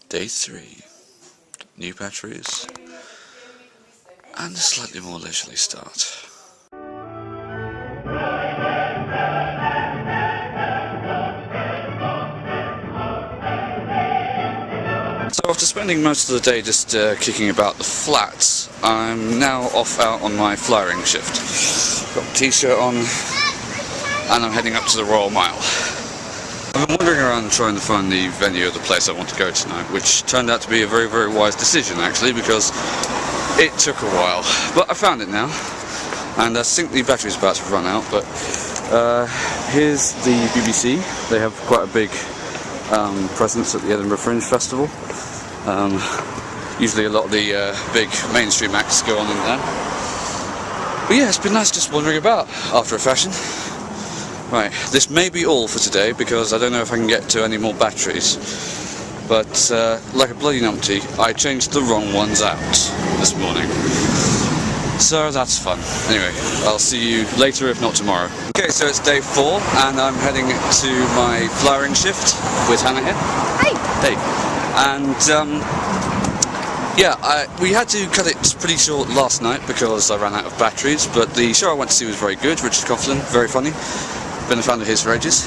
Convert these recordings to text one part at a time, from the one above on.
Day 3. New batteries. And a slightly more leisurely start. So after spending most of the day just kicking about the flats, I'm now off out on my flyering shift. Got a t-shirt on, and I'm heading up to the Royal Mile. I've been wandering around trying to find the venue of the place I want to go tonight, which turned out to be a very, very wise decision actually, because it took a while. But I found it now, and I think the battery's about to run out, but here's the BBC. They have quite a big presence at the Edinburgh Fringe Festival. Usually a lot of the big mainstream acts go on in there. But yeah, it's been nice just wandering about after a fashion. Right, this may be all for today because I don't know if I can get to any more batteries. But like a bloody numpty, I changed the wrong ones out this morning. So that's fun. Anyway, I'll see you later if not tomorrow. Okay, so it's day 4 and I'm heading to my flyering shift with Hannah here. Hey! Hey! And yeah, we had to cut it pretty short last night because I ran out of batteries, but the show I went to see was very good. Richard Coughlan, very funny. Been a fan of his for ages.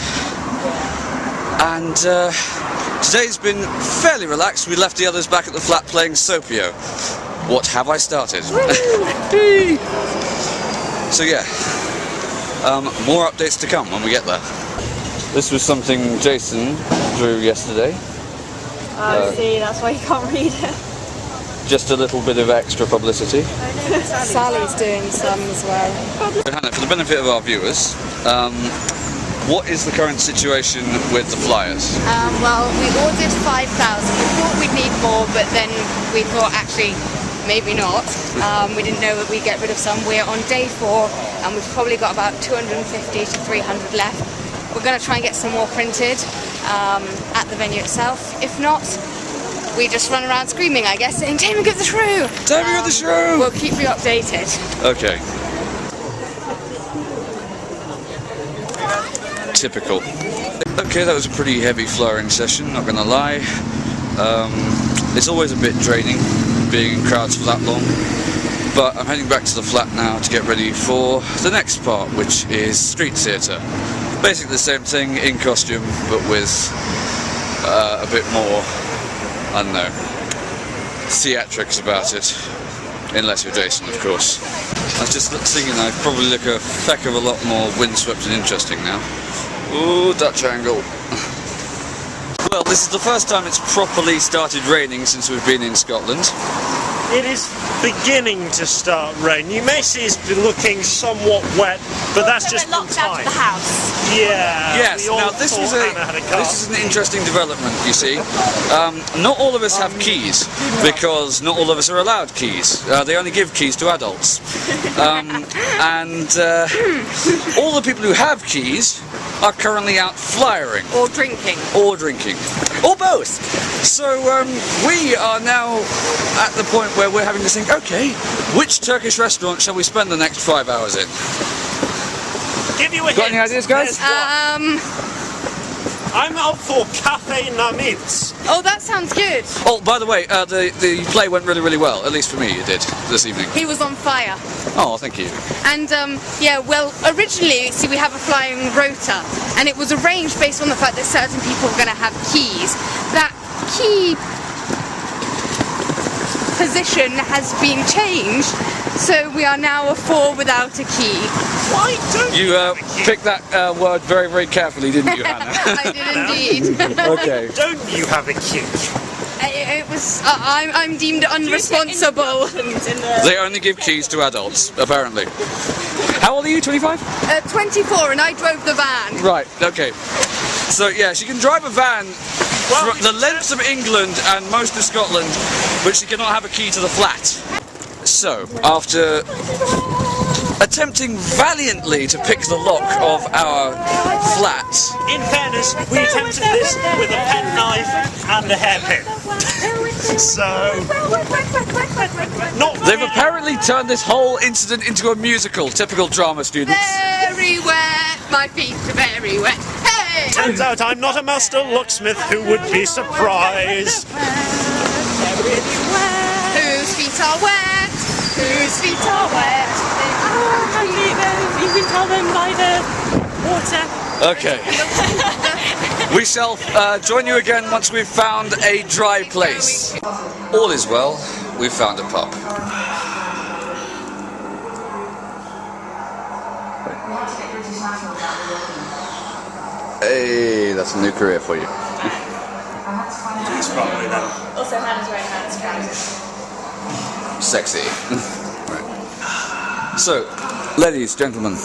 And today's been fairly relaxed. We left the others back at the flat playing Sopio. What have I started? So yeah, more updates to come when we get there. This was something Jason drew yesterday. I see, that's why you can't read it. Just a little bit of extra publicity. Sally's doing some as well. So Hannah, for the benefit of our viewers, what is the current situation with the flyers? Well, we ordered 5,000. We thought we'd need more, but then we thought actually maybe not. We didn't know that we'd get rid of some. We're on day 4 and we've probably got about 250 to 300 left. We're going to try and get some more printed at the venue itself. If not, we just run around screaming, I guess, saying Taming of the Shrew! Taming of the Shrew! We'll keep you updated. Okay. Typical. Okay, that was a pretty heavy flyering session, not gonna lie. It's always a bit draining being in crowds for that long, but I'm heading back to the flat now to get ready for the next part, which is street theatre. Basically the same thing in costume, but with a bit more, I don't know, theatrics about it. Unless you're Jason, of course. I was just thinking I probably look a feck of a lot more windswept and interesting now. Ooh, Dutch angle. Well, this is the first time it's properly started raining since we've been in Scotland. It is beginning to start rain. You may see it's been looking somewhat wet, but that's just from time. Out of the house. Yeah. Yes. Now this is an interesting development. You see, not all of us have keys because not all of us are allowed keys. They only give keys to adults, and all the people who have keys are currently out flyering Or drinking. or drinking, or both. So we are now at the point where we're having to think, okay, which Turkish restaurant shall we spend the next 5 hours in? Give you a Got any hint. ideas, guys? I'm up for Cafe Namits. Oh, that sounds good. Oh, by the way, the play went really, really well. At least for me, it did this evening. He was on fire. Oh, thank you. And yeah, well, originally, see, we have a flying rota, and it was arranged based on the fact that certain people were going to have keys. That key position has been changed, so we are now a 4 without a key. Why don't You picked that word very, very carefully, didn't you, Hannah? I did indeed. Okay. Don't you have a key? It was. I'm deemed unresponsible. They only give keys to adults, apparently. How old are you, 25? 24, and I drove the van. Right, okay. So, yeah, she can drive a van Well, the lengths of England and most of Scotland, but she cannot have a key to the flat. So, after attempting valiantly to pick the lock of our flat. In fairness, we attempted this with a penknife and a hairpin. So, not They've apparently turned this whole incident into a musical. Typical drama students. Very wet, my feet are very wet. Hey! Turns out I'm not a master locksmith who would be surprised. really wet. Whose feet are wet? Whose feet are wet? You can tell them by the water. Okay. We shall join you again once we've found a dry place. All is well. We've found a pub. Hey, that's a new career for you. Also, Hannah's wearing Hannah's trousers. Sexy. Right. So, ladies, gentlemen,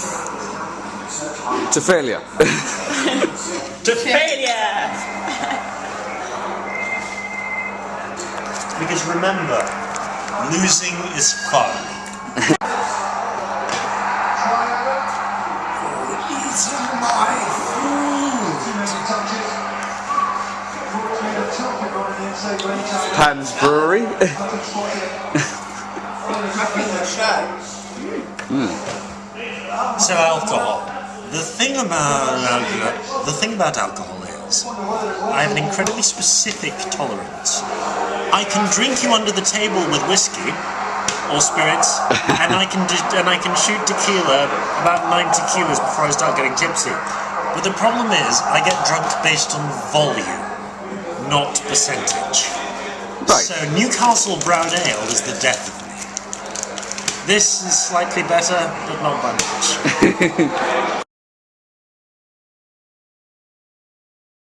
to failure. To Failure! Because remember, losing is fun. Pan's Brewery. So alcohol. The thing about alcohol is, I have an incredibly specific tolerance. I can drink you under the table with whiskey or spirits, and I can shoot tequila about 9 tequilas before I start getting tipsy. But the problem is, I get drunk based on volume, not percentage. Right. So Newcastle Brown Ale is the death of me. This is slightly better, but not by much.